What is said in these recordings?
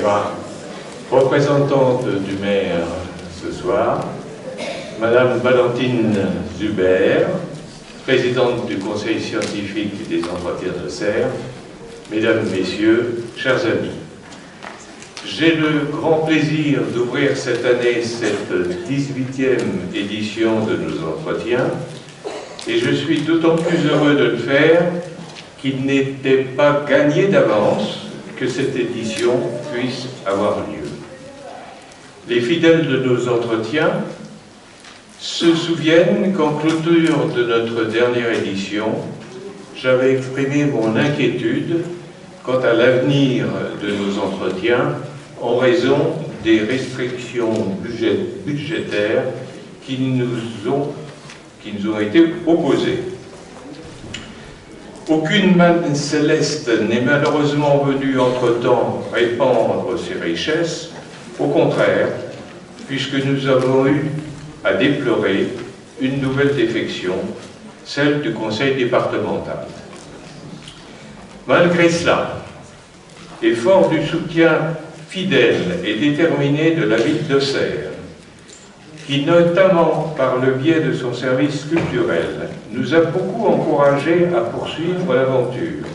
la représentante du maire ce soir, Madame Valentine Zuber, présidente du Conseil scientifique des entretiens de Serres, Mesdames, Messieurs, chers amis. J'ai le grand plaisir d'ouvrir cette année cette 18e édition de nos entretiens et je suis d'autant plus heureux de le faire qu'il n'était pas gagné d'avance que cette édition puisse avoir lieu. Les fidèles de nos entretiens se souviennent qu'en clôture de notre dernière édition, j'avais exprimé mon inquiétude quant à l'avenir de nos entretiens en raison des restrictions budgétaires qui nous ont été opposées. Aucune manne céleste n'est malheureusement venue entre-temps répandre ses richesses, au contraire, puisque nous avons eu à déplorer une nouvelle défection, celle du conseil départemental. Malgré cela, et fort du soutien fidèle et déterminé de la ville de Serres, qui, notamment par le biais de son service culturel, nous a beaucoup encouragés à poursuivre l'aventure.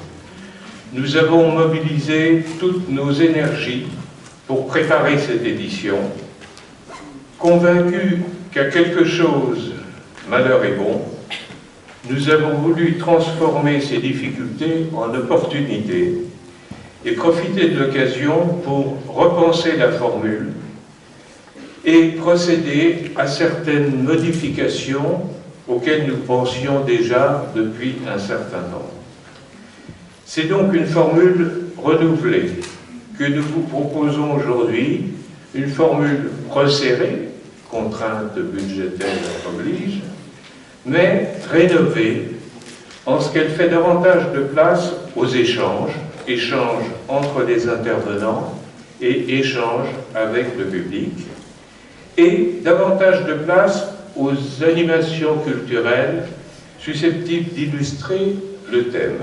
Nous avons mobilisé toutes nos énergies pour préparer cette édition, convaincus qu'à quelque chose, malheur est bon, nous avons voulu transformer ces difficultés en opportunités et profiter de l'occasion pour repenser la formule et procéder à certaines modifications auxquelles nous pensions déjà depuis un certain temps. C'est donc une formule renouvelée que nous vous proposons aujourd'hui, une formule resserrée, contrainte budgétaire oblige, mais rénovée en ce qu'elle fait davantage de place aux échanges entre les intervenants et échanges avec le public, et davantage de place aux animations culturelles susceptibles d'illustrer le thème.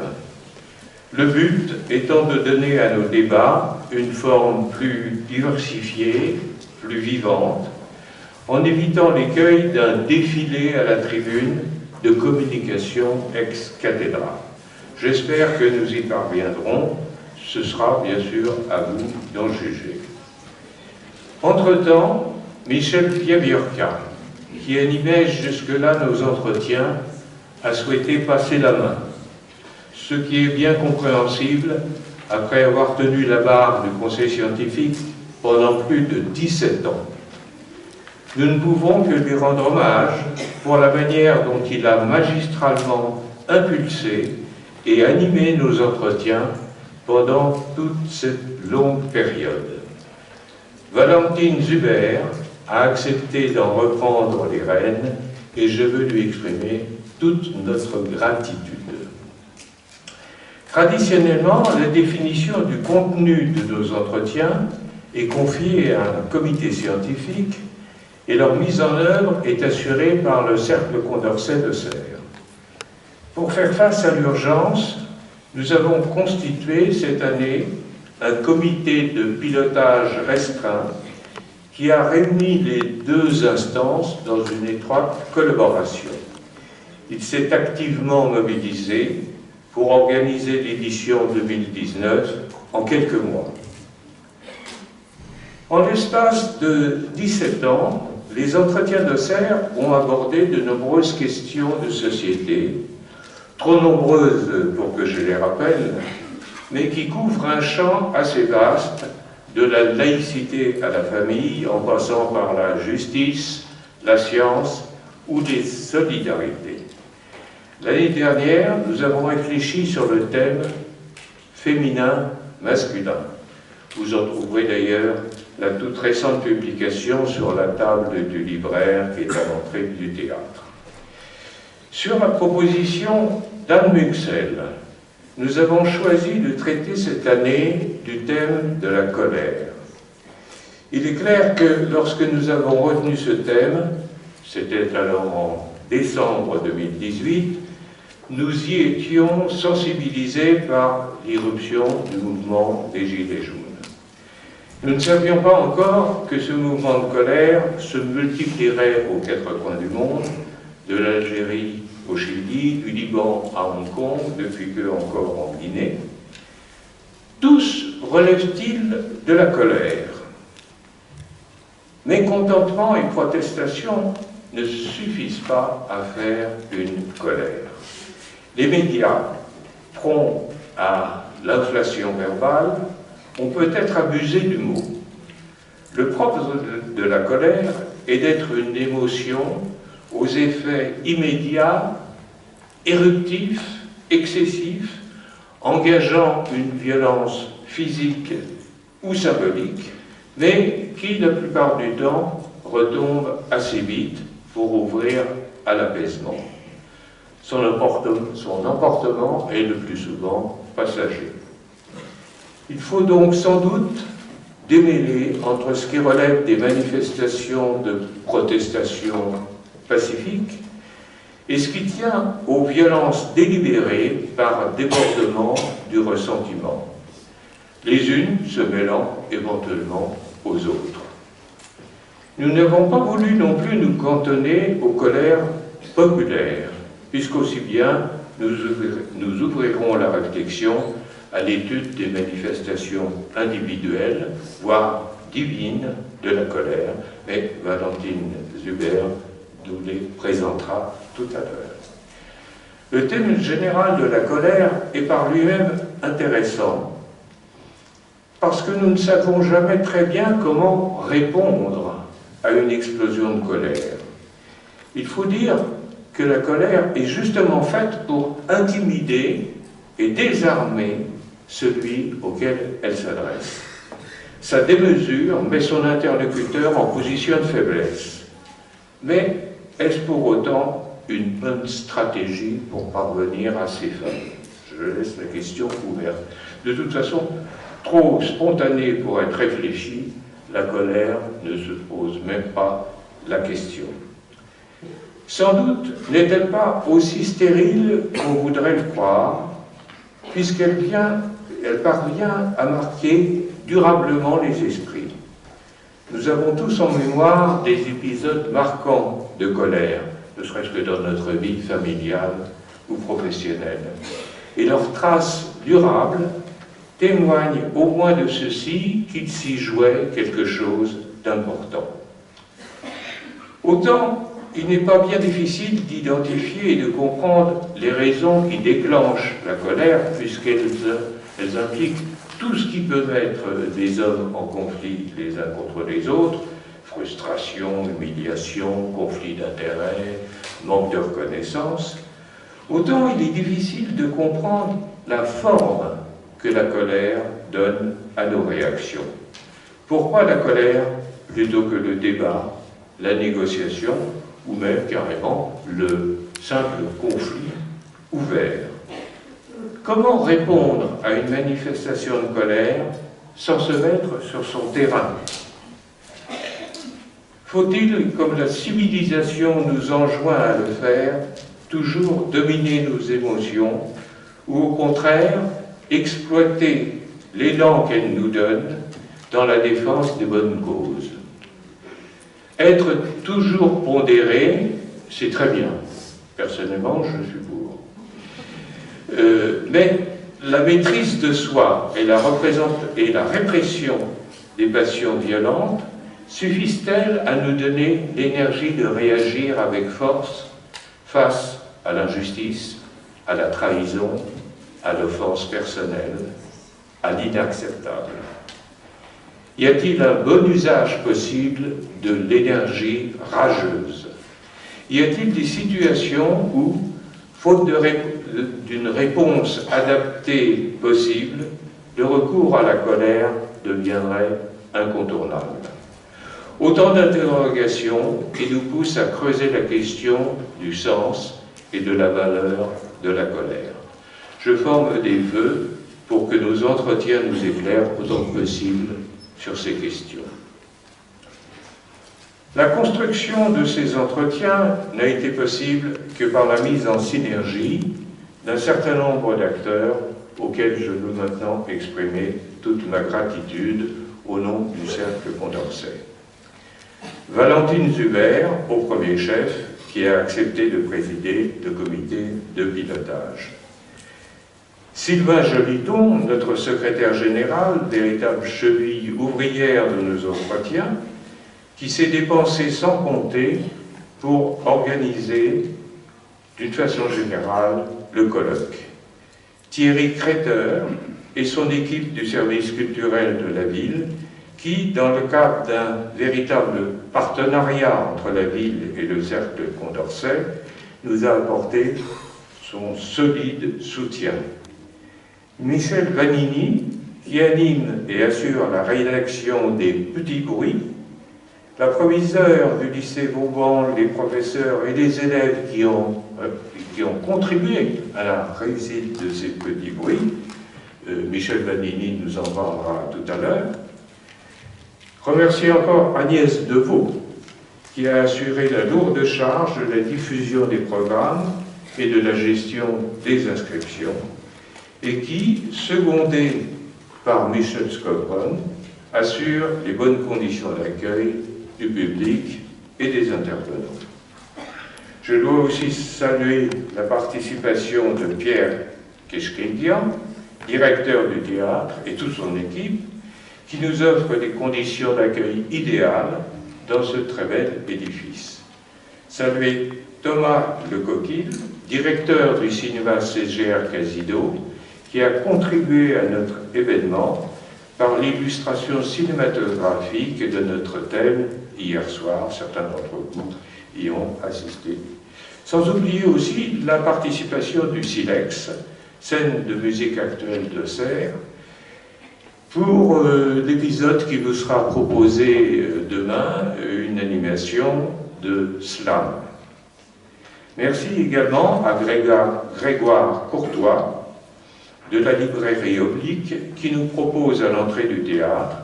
Le but étant de donner à nos débats une forme plus diversifiée, plus vivante, en évitant l'écueil d'un défilé à la tribune de communication ex cathedra. J'espère que nous y parviendrons. Ce sera bien sûr à vous d'en juger. Entre-temps, Michel Piabiorka, qui animait jusque-là nos entretiens, a souhaité passer la main, ce qui est bien compréhensible après avoir tenu la barre du Conseil scientifique pendant plus de 17 ans. Nous ne pouvons que lui rendre hommage pour la manière dont il a magistralement impulsé et animé nos entretiens pendant toute cette longue période. Valentine Zuber a accepté d'en reprendre les rênes et je veux lui exprimer toute notre gratitude. Traditionnellement, la définition du contenu de nos entretiens est confiée à un comité scientifique et leur mise en œuvre est assurée par le Cercle Condorcet de Serres. Pour faire face à l'urgence, nous avons constitué cette année un comité de pilotage restreint qui a réuni les deux instances dans une étroite collaboration. Il s'est activement mobilisé pour organiser l'édition 2019 en quelques mois. En l'espace de 17 ans, les entretiens de Serres ont abordé de nombreuses questions de société, trop nombreuses pour que je les rappelle, mais qui couvrent un champ assez vaste, de la laïcité à la famille, en passant par la justice, la science ou les solidarités. L'année dernière, nous avons réfléchi sur le thème féminin-masculin. Vous en trouverez d'ailleurs la toute récente publication sur la table du libraire qui est à l'entrée du théâtre. Sur la proposition d'Anne Muxel, nous avons choisi de traiter cette année du thème de la colère. Il est clair que lorsque nous avons retenu ce thème, c'était alors en décembre 2018, nous y étions sensibilisés par l'irruption du mouvement des Gilets jaunes. Nous ne savions pas encore que ce mouvement de colère se multiplierait aux quatre coins du monde, de l'Algérie au Chili, du Liban à Hong Kong, depuis peu encore en Guinée. Tous relèvent-ils de la colère. Mécontentement et protestation ne suffisent pas à faire une colère. Les médias, prompts à l'inflation verbale, ont peut-être abusé du mot. Le propre de la colère est d'être une émotion aux effets immédiats, éruptifs, excessifs, engageant une violence physique ou symbolique, mais qui, la plupart du temps, retombe assez vite pour ouvrir à l'apaisement. Son emportement est le plus souvent passager. Il faut donc sans doute démêler entre ce qui relève des manifestations de protestation pacifique et ce qui tient aux violences délibérées par débordement du ressentiment, les unes se mêlant éventuellement aux autres. Nous n'avons pas voulu non plus nous cantonner aux colères populaires, puisqu'aussi bien nous ouvrirons la réflexion à l'étude des manifestations individuelles, voire divines, de la colère, mais Valentine Zuber nous les présentera tout à l'heure. Le thème général de la colère est par lui-même intéressant, parce que nous ne savons jamais très bien comment répondre à une explosion de colère. Il faut dire que la colère est justement faite pour intimider et désarmer celui auquel elle s'adresse. Sa démesure met son interlocuteur en position de faiblesse. Mais est-ce pour autant une bonne stratégie pour parvenir à ses fins? Je laisse la question ouverte. De toute façon, trop spontanée pour être réfléchie, la colère ne se pose même pas la question. Sans doute n'est-elle pas aussi stérile qu'on voudrait le croire, puisqu'elle parvient à marquer durablement les esprits. Nous avons tous en mémoire des épisodes marquants de colère, ne serait-ce que dans notre vie familiale ou professionnelle. Et leurs traces durables témoignent au moins de ceci qu'il s'y jouait quelque chose d'important. Autant, il n'est pas bien difficile d'identifier et de comprendre les raisons qui déclenchent la colère, puisqu'elles impliquent tout ce qui peut mettre des hommes en conflit les uns contre les autres, frustration, humiliation, conflit d'intérêts, manque de reconnaissance. Autant il est difficile de comprendre la forme que la colère donne à nos réactions. Pourquoi la colère plutôt que le débat, la négociation ou même carrément le simple conflit ouvert? Comment répondre à une manifestation de colère sans se mettre sur son terrain? Faut-il, comme la civilisation nous enjoint à le faire, toujours dominer nos émotions ou au contraire exploiter l'élan qu'elles nous donnent dans la défense des bonnes causes? Être toujours pondéré, c'est très bien. Personnellement, je suis pour. Mais la maîtrise de soi et la répression des passions violentes suffisent-elles à nous donner l'énergie de réagir avec force face à l'injustice, à la trahison, à l'offense personnelle, à l'inacceptable? Y a-t-il un bon usage possible de l'énergie rageuse? Y a-t-il des situations où, faute d'une réponse adaptée possible, le recours à la colère deviendrait incontournable? Autant d'interrogations qui nous poussent à creuser la question du sens et de la valeur de la colère. Je forme des vœux pour que nos entretiens nous éclairent autant que possible sur ces questions. La construction de ces entretiens n'a été possible que par la mise en synergie d'un certain nombre d'acteurs auxquels je veux maintenant exprimer toute ma gratitude au nom du Cercle Condorcet. Valentine Zuber, au premier chef, qui a accepté de présider le comité de pilotage. Sylvain Joliton, notre secrétaire général, véritable cheville ouvrière de nos entretiens, qui s'est dépensé sans compter pour organiser, d'une façon générale, le colloque. Thierry Créteur et son équipe du service culturel de la ville, qui, dans le cadre d'un véritable partenariat entre la ville et le Cercle Condorcet, nous a apporté son solide soutien. Michel Vanini, qui anime et assure la rédaction des Petits Bruits, la proviseure du lycée Vauban, les professeurs et les élèves qui ont contribué à la réussite de ces Petits Bruits, Michel Vanini nous en parlera tout à l'heure. Remercier encore Agnès Deveau, qui a assuré la lourde charge de la diffusion des programmes et de la gestion des inscriptions, et qui, secondée par Michel Scobron, assure les bonnes conditions d'accueil du public et des intervenants. Je dois aussi saluer la participation de Pierre Keshkelian, directeur du théâtre, et toute son équipe, qui nous offre des conditions d'accueil idéales dans ce très bel édifice. Saluer Thomas Lecoquille, directeur du cinéma CGR Casido, qui a contribué à notre événement par l'illustration cinématographique de notre thème hier soir. Certains d'entre vous y ont assisté. Sans oublier aussi la participation du Silex, scène de musique actuelle de Serres, pour l'épisode qui vous sera proposé demain, une animation de slam. Merci également à Grégoire Courtois, de la librairie Oblique, qui nous propose à l'entrée du théâtre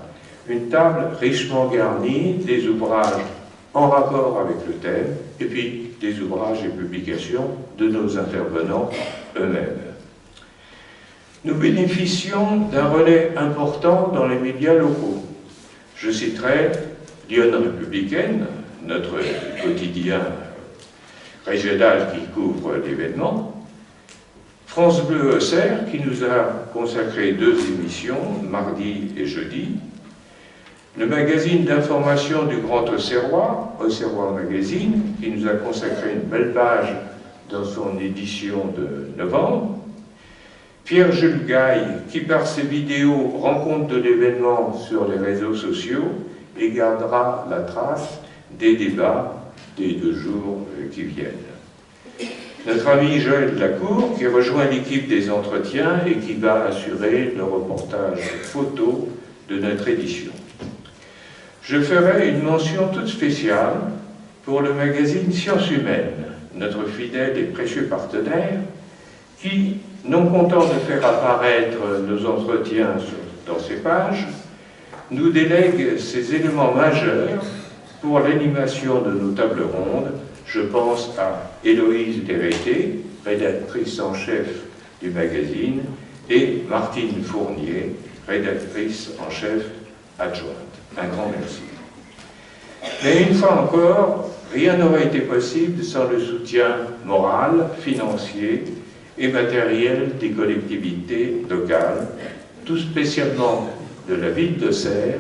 une table richement garnie, des ouvrages en rapport avec le thème, et puis des ouvrages et publications de nos intervenants eux-mêmes. Nous bénéficions d'un relais important dans les médias locaux. Je citerai Lyon Républicaine, notre quotidien régional qui couvre l'événement, France Bleu Auxerre, qui nous a consacré 2 émissions, mardi et jeudi, le magazine d'information du Grand Auxerrois, Auxerrois Magazine, qui nous a consacré une belle page dans son édition de novembre, Pierre-Jules Gaille, qui par ses vidéos rend compte de l'événement sur les réseaux sociaux et gardera la trace des débats des 2 jours qui viennent. Notre ami Joël Lacour, qui rejoint l'équipe des entretiens et qui va assurer le reportage photo de notre édition. Je ferai une mention toute spéciale pour le magazine Sciences Humaines, notre fidèle et précieux partenaire, qui, non content de faire apparaître nos entretiens dans ses pages, nous délègue ces éléments majeurs pour l'animation de nos tables rondes. Je pense à Héloïse Dérété, rédactrice en chef du magazine, et Martine Fournier, rédactrice en chef adjointe. Un grand merci. Mais une fois encore, rien n'aurait été possible sans le soutien moral, financier et matériel des collectivités locales, tout spécialement de la ville d'Auxerre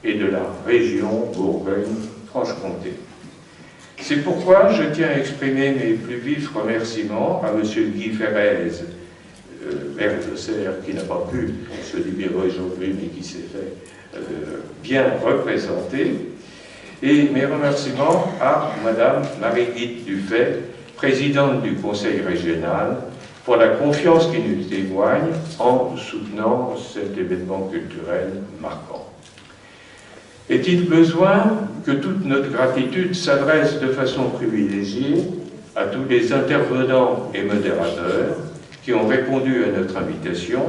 et de la région Bourgogne-Franche-Comté. C'est pourquoi je tiens à exprimer mes plus vifs remerciements à M. Guy Ferrez, maire d'Auxerre, qui n'a pas pu se libérer aujourd'hui, mais qui s'est fait bien représenter, et mes remerciements à Mme Marie-Guide Dufay, présidente du Conseil régional, pour la confiance qu'il nous témoigne en soutenant cet événement culturel marquant. Est-il besoin que toute notre gratitude s'adresse de façon privilégiée à tous les intervenants et modérateurs qui ont répondu à notre invitation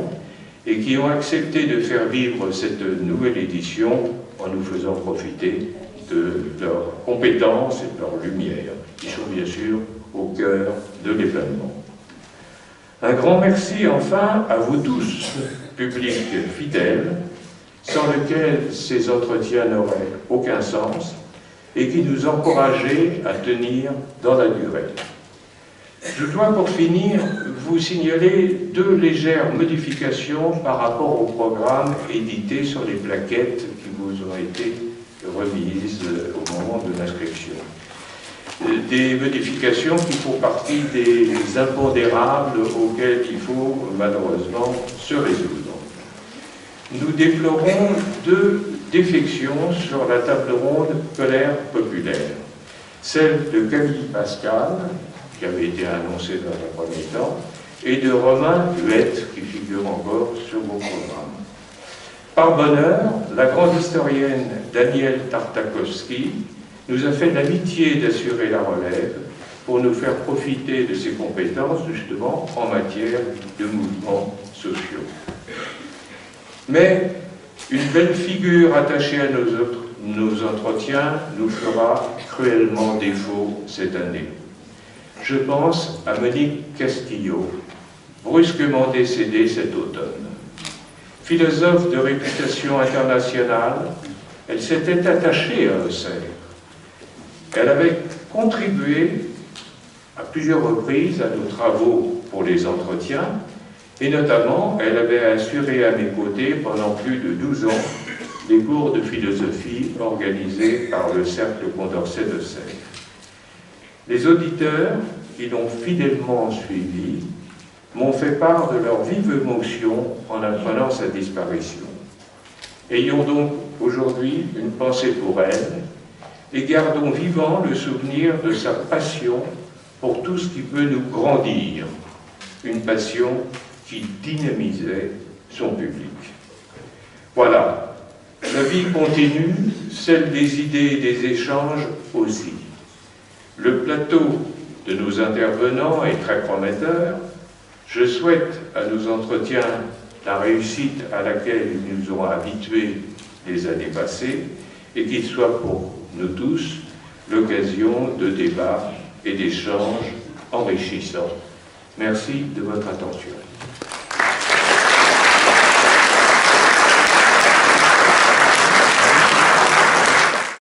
et qui ont accepté de faire vivre cette nouvelle édition en nous faisant profiter de leurs compétences et de leur lumière, qui sont bien sûr au cœur de l'événement. Un grand merci enfin à vous tous, public fidèle, sans lequel ces entretiens n'auraient aucun sens et qui nous encourageait à tenir dans la durée. Je dois pour finir vous signaler 2 légères modifications par rapport au programme édité sur les plaquettes qui vous ont été remises au moment de l'inscription. Des modifications qui font partie des impondérables auxquels il faut malheureusement se résoudre. Nous déplorons 2 défections sur la table ronde scolaire populaire. Celle de Camille Pascal, qui avait été annoncée dans un premier temps, et de Romain Huette, qui figure encore sur vos programmes. Par bonheur, la grande historienne Danielle Tartakovsky nous a fait l'amitié d'assurer la relève pour nous faire profiter de ses compétences, justement, en matière de mouvements sociaux. Mais une belle figure attachée à nos entretiens nous fera cruellement défaut cette année. Je pense à Monique Castillo, brusquement décédée cet automne. Philosophe de réputation internationale, elle s'était attachée à Auxerre. Elle avait contribué à plusieurs reprises à nos travaux pour les entretiens, et notamment, elle avait assuré à mes côtés pendant plus de 12 ans des cours de philosophie organisés par le Cercle Condorcet d'Auxerre. Les auditeurs qui l'ont fidèlement suivi m'ont fait part de leur vive émotion en apprenant sa disparition. Ayons donc aujourd'hui une pensée pour elle et gardons vivant le souvenir de sa passion pour tout ce qui peut nous grandir, une passion qui dynamisait son public. Voilà, la vie continue, celle des idées et des échanges aussi. Le plateau de nos intervenants est très prometteur. Je souhaite à nos entretiens la réussite à laquelle ils nous ont habitués les années passées et qu'il soit pour nous tous l'occasion de débats et d'échanges enrichissants. Merci de votre attention.